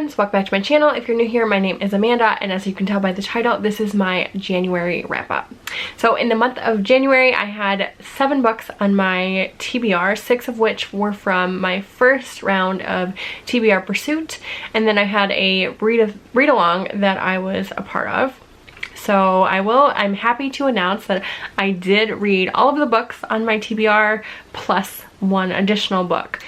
friends, welcome back to my channel. If you're new here, my name is Amanda, and as you can tell by the title, this is my January wrap up. So in the month of January, I had 7 books on my TBR, 6 of which were from my first round of TBR Pursuit, and then I had a read along that I was a part of. So I'm happy to announce that I did read all of the books on my TBR plus one additional book.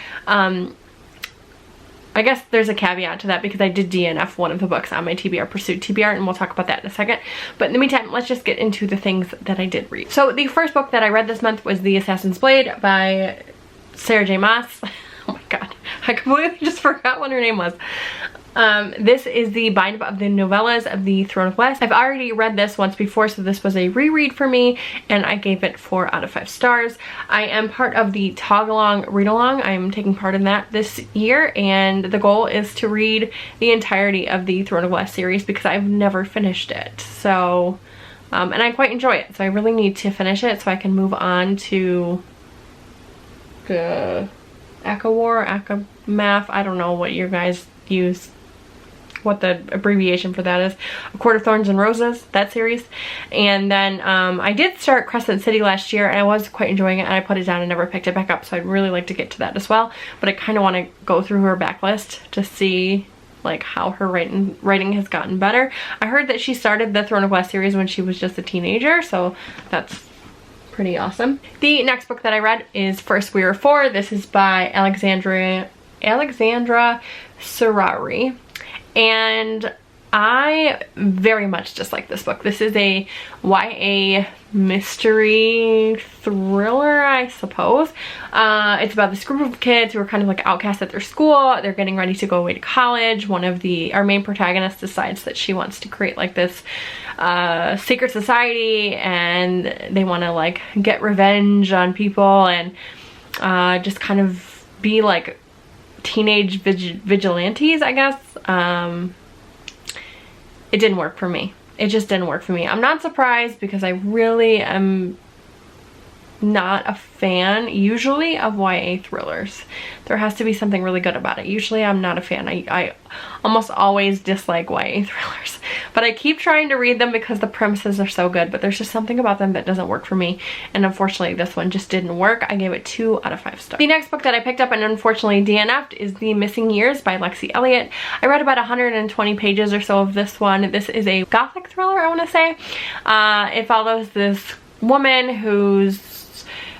I guess there's a caveat to that because I did DNF one of the books on my TBR Pursuit TBR, and we'll talk about that in a second. But in the meantime, let's just get into the things that I did read. So the first book that I read this month was The Assassin's Blade by Sarah J. Maas. Oh my god, I completely just forgot what her name was. This is the bind up of the novellas of the Throne of Glass. I've already read this once before, so this was a reread for me, and I gave it 4 out of 5 stars. I am part of the Tog-along read-along. I'm taking part in that this year, and the goal is to read the entirety of the Throne of Glass series because I've never finished it. So, and I quite enjoy it, so I really need to finish it so I can move on to the Akamath. I don't know what you guys use, what the abbreviation for that is. A Court of Thorns and Roses, that series. And then I did start Crescent City last year, and I was quite enjoying it, and I put it down and never picked it back up, so I'd really like to get to that as well. But I kind of want to go through her backlist to see like how her writing has gotten better. I heard that she started the Throne of Glass series when she was just a teenager, so that's pretty awesome. The next book that I read is First We Were Four. This is by Alexandra Serari. And I very much dislike this book. This is a YA mystery thriller, I suppose. It's about this group of kids who are kind of like outcasts at their school. They're getting ready to go away to college. Our main protagonist decides that she wants to create like this secret society, and they want to like get revenge on people and just kind of be like teenage vigilantes, I guess. It didn't work for me. It just didn't work for me. I'm not surprised because I really am not a fan usually of YA thrillers. There has to be something really good about it. Usually I'm not a fan. I almost always dislike YA thrillers, but I keep trying to read them because the premises are so good, but there's just something about them that doesn't work for me, and unfortunately this one just didn't work. I gave it 2 out of 5 stars. The next book that I picked up and unfortunately DNF'd is The Missing Years by Lexi Elliott. I read about 120 pages or so of this one. This is a gothic thriller, I want to say. It follows this woman whose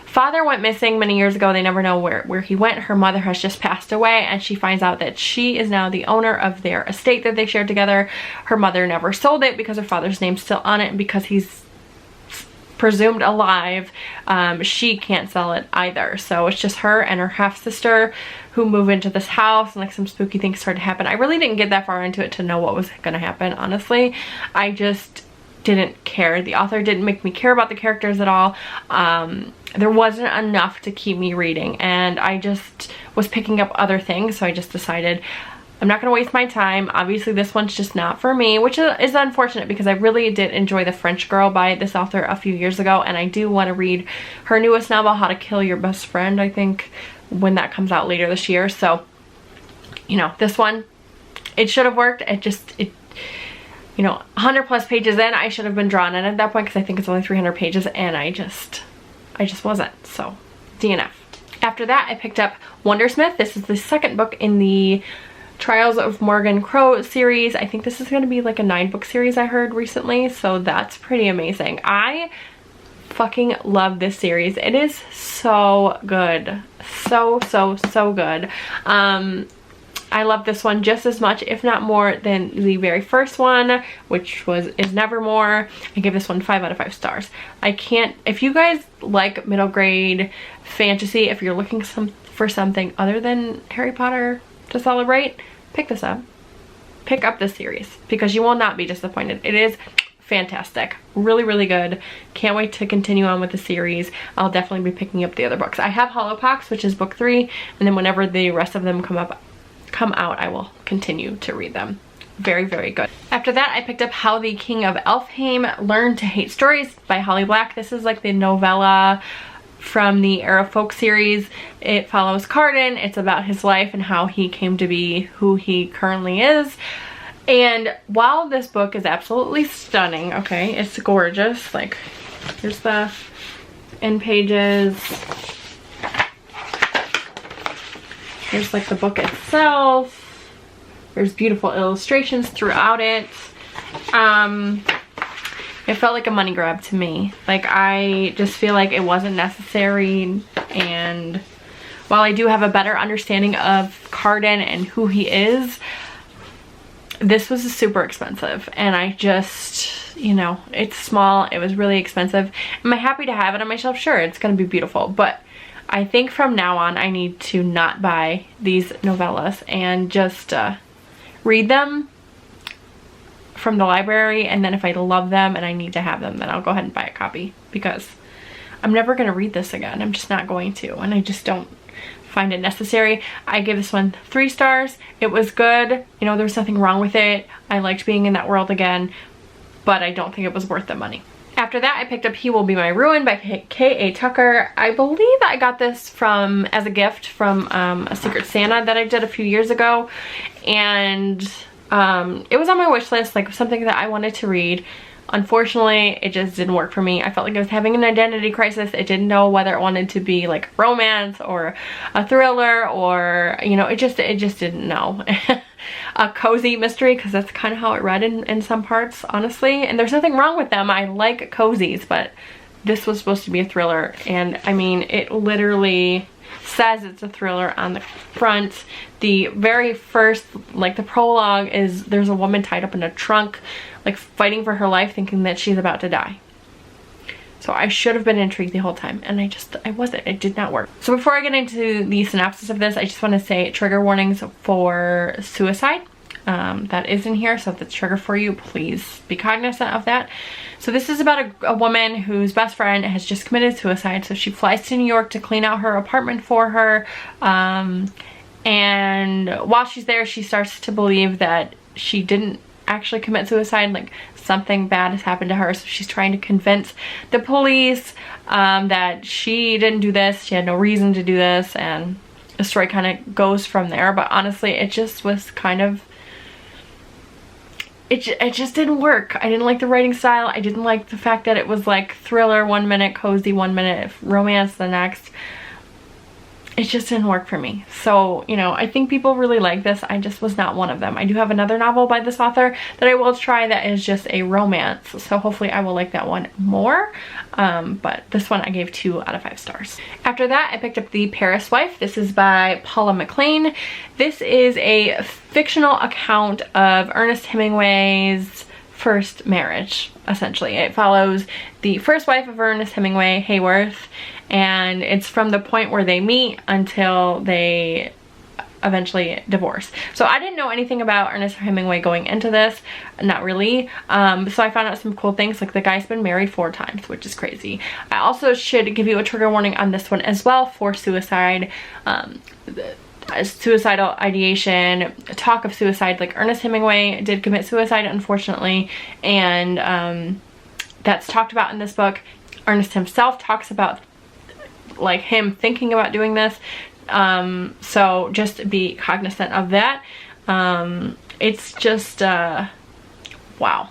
father went missing many years ago. They never know where he went. Her mother has just passed away, and she finds out that she is now the owner of their estate that they shared together. Her mother never sold it because her father's name's still on it, and because he's presumed alive, she can't sell it either. So it's just her and her half-sister who move into this house, and like some spooky things start to happen. I really didn't get that far into it to know what was gonna happen, honestly. I just didn't care. The author didn't make me care about the characters at all. There wasn't enough to keep me reading, and I just was picking up other things, so I just decided I'm not gonna waste my time. Obviously this one's just not for me, which is unfortunate because I really did enjoy The French Girl by this author a few years ago, and I do want to read her newest novel, How to Kill Your Best Friend, I think, when that comes out later this year. So, you know, this one, it should have worked. You know, 100 plus pages in, I should have been drawn in at that point because I think it's only 300 pages, and I just wasn't. So, DNF. After that, I picked up Wondersmith. This is the second book in the Trials of Morgan Crow series. I think this is going to be like a 9-book series I heard recently, so that's pretty amazing. I fucking love this series. It is so good. So good. I love this one just as much, if not more, than the very first one, which is Nevermore. I give this one 5 out of 5 stars. If you guys like middle grade fantasy, if you're looking for something other than Harry Potter to celebrate, pick this up. Pick up this series because you will not be disappointed. It is fantastic. Really good. Can't wait to continue on with the series. I'll definitely be picking up the other books. I have Hollowpox, which is book 3, and then whenever the rest of them come out, I will continue to read them. Very good. After that, I picked up How the King of Elfheim Learned to Hate Stories by Holly Black. This is like the novella from the Era Folk series. It follows Carden. It's about his life and how he came to be who he currently is. And while this book is absolutely stunning, okay, it's gorgeous. Like, here's the end pages. Here's like the book itself. There's beautiful illustrations throughout it. It felt like a money grab to me. Like, I just feel like it wasn't necessary, and while I do have a better understanding of Carden and who he is, this was super expensive, and I just, you know, it's small, it was really expensive. Am I happy to have it on my shelf? Sure, it's gonna be beautiful, but I think from now on I need to not buy these novellas and just read them from the library, and then if I love them and I need to have them, then I'll go ahead and buy a copy, because I'm never going to read this again. I'm just not going to, and I just don't find it necessary. I give this one 3 stars. It was good. You know, there's nothing wrong with it. I liked being in that world again, but I don't think it was worth the money. After that, I picked up He Will Be My Ruin by K.A. Tucker. I believe I got this as a gift from a Secret Santa that I did a few years ago, and it was on my wish list, like something that I wanted to read. Unfortunately, it just didn't work for me. I felt like I was having an identity crisis. I didn't know whether it wanted to be like romance or a thriller, or, you know, it just didn't know. A cozy mystery, because that's kind of how it read in some parts, honestly. And there's nothing wrong with them. I like cozies, but this was supposed to be a thriller. And I mean, it literally says it's a thriller on the front. The very first, like the prologue, is there's a woman tied up in a trunk, like fighting for her life, thinking that she's about to die. So I should have been intrigued the whole time, and I wasn't. It did not work. So before I get into the synopsis of this, I just want to say trigger warnings for suicide. That is in here, so if it's trigger for you, please be cognizant of that. So this is about a woman whose best friend has just committed suicide, so she flies to New York to clean out her apartment for her, and while she's there, she starts to believe that she didn't actually commit suicide, like something bad has happened to her, so she's trying to convince the police that she didn't do this, she had no reason to do this, and the story kind of goes from there. But honestly, it just was kind of, it just didn't work. I didn't like the writing style. I didn't like the fact that it was like thriller 1 minute, cozy 1 minute, romance the next. It just didn't work for me. So, you know, I think people really like this. I just was not one of them. I do have another novel by this author that I will try that is just a romance. So hopefully I will like that one more. But this one I gave 2 out of 5 stars. After that, I picked up The Paris Wife. This is by Paula McLean. This is a fictional account of Ernest Hemingway's first marriage, essentially. It follows the first wife of Ernest Hemingway, Hayworth, and it's from the point where they meet until they eventually divorce. So I didn't know anything about Ernest Hemingway going into this, not really. So I found out some cool things, like the guy's been married 4 times, which is crazy. I also should give you a trigger warning on this one as well for suicide. Suicidal ideation, talk of suicide. Like Ernest Hemingway did commit suicide, unfortunately, and that's talked about in this book. Ernest himself talks about like him thinking about doing this, so just be cognizant of that. It's just wow.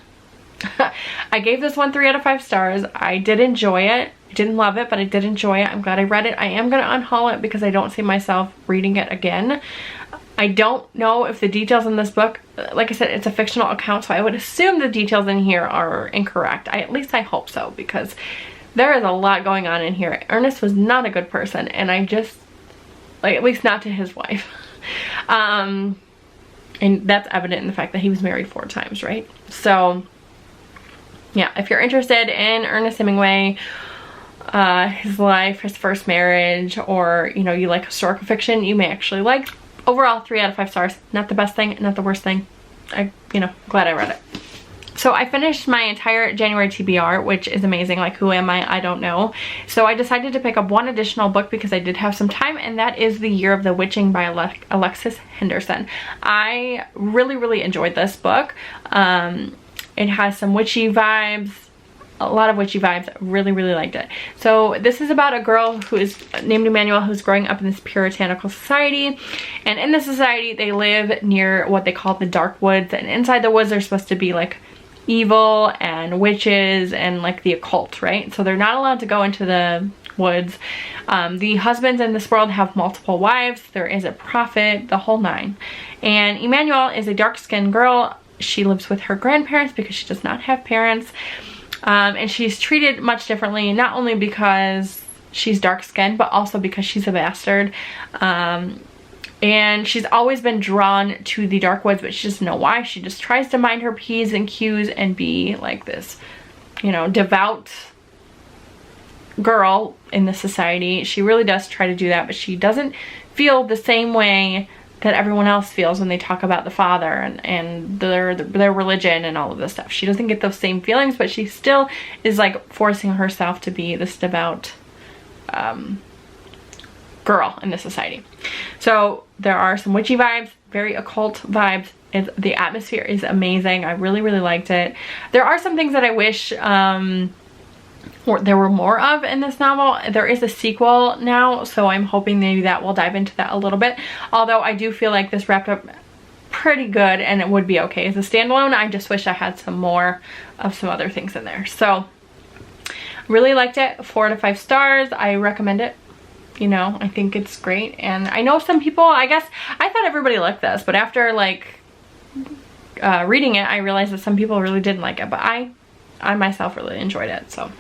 I gave this one 3 out of 5 stars. I did enjoy it. I didn't love it, but I did enjoy it. I'm glad I read it. I am gonna unhaul it because I don't see myself reading it again. I don't know if the details in this book, like I said, it's a fictional account, so I would assume the details in here are incorrect. At least I hope so, because there is a lot going on in here. Ernest was not a good person, and I just, like, at least not to his wife. And that's evident in the fact that he was married 4 times, right? So yeah, if you're interested in Ernest Hemingway, his life, his first marriage, or, you know, you like historical fiction, you may actually like. Overall, 3 out of 5 stars. Not the best thing, not the worst thing. Glad I read it. So I finished my entire January TBR, which is amazing. Like, who am I? I don't know. So I decided to pick up one additional book because I did have some time, and that is The Year of the Witching by Alexis Henderson. I really, really enjoyed this book. It has some witchy vibes. a lot of witchy vibes. Really, really liked it. So this is about a girl who is named Emmanuel, who's growing up in this puritanical society. And in this society, they live near what they call the dark woods. And inside the woods, they're supposed to be like evil and witches and like the occult, right? So they're not allowed to go into the woods. The husbands in this world have multiple wives. There is a prophet, the whole nine. And Emmanuel is a dark-skinned girl. She lives with her grandparents because she does not have parents. And she's treated much differently, not only because she's dark-skinned, but also because she's a bastard. And she's always been drawn to the dark woods, but she doesn't know why. She just tries to mind her P's and Q's and be like this, you know, devout girl in the society. She really does try to do that, but she doesn't feel the same way that everyone else feels when they talk about the Father and their religion and all of this stuff. She doesn't get those same feelings, but she still is like forcing herself to be this devout girl in the society. So there are some witchy vibes, very occult vibes. The atmosphere is amazing. I really, really liked it. There are some things that I wish there were more of in this novel. There is a sequel now, so I'm hoping maybe that will dive into that a little bit. Although I do feel like this wrapped up pretty good and it would be okay as a standalone. I just wish I had some more of some other things in there. So really liked it. 4 out of 5 stars. I recommend it. You know, I think it's great. And I know some people, I guess, I thought everybody liked this, but after like reading it, I realized that some people really didn't like it, but I myself really enjoyed it. So,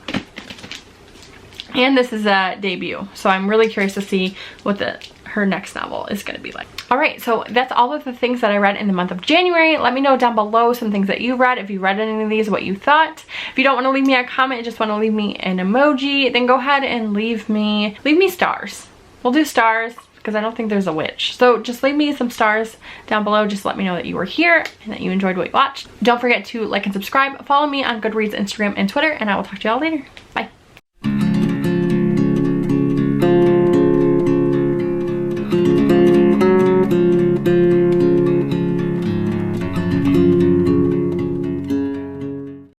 and this is a debut, so I'm really curious to see what her next novel is going to be like. All right, so that's all of the things that I read in the month of January. Let me know down below some things that you read. If you read any of these, what you thought. If you don't want to leave me a comment and just want to leave me an emoji, then go ahead and leave me stars. We'll do stars because I don't think there's a witch. So just leave me some stars down below. Just let me know that you were here and that you enjoyed what you watched. Don't forget to like and subscribe. Follow me on Goodreads, Instagram, and Twitter, and I will talk to y'all later. Bye.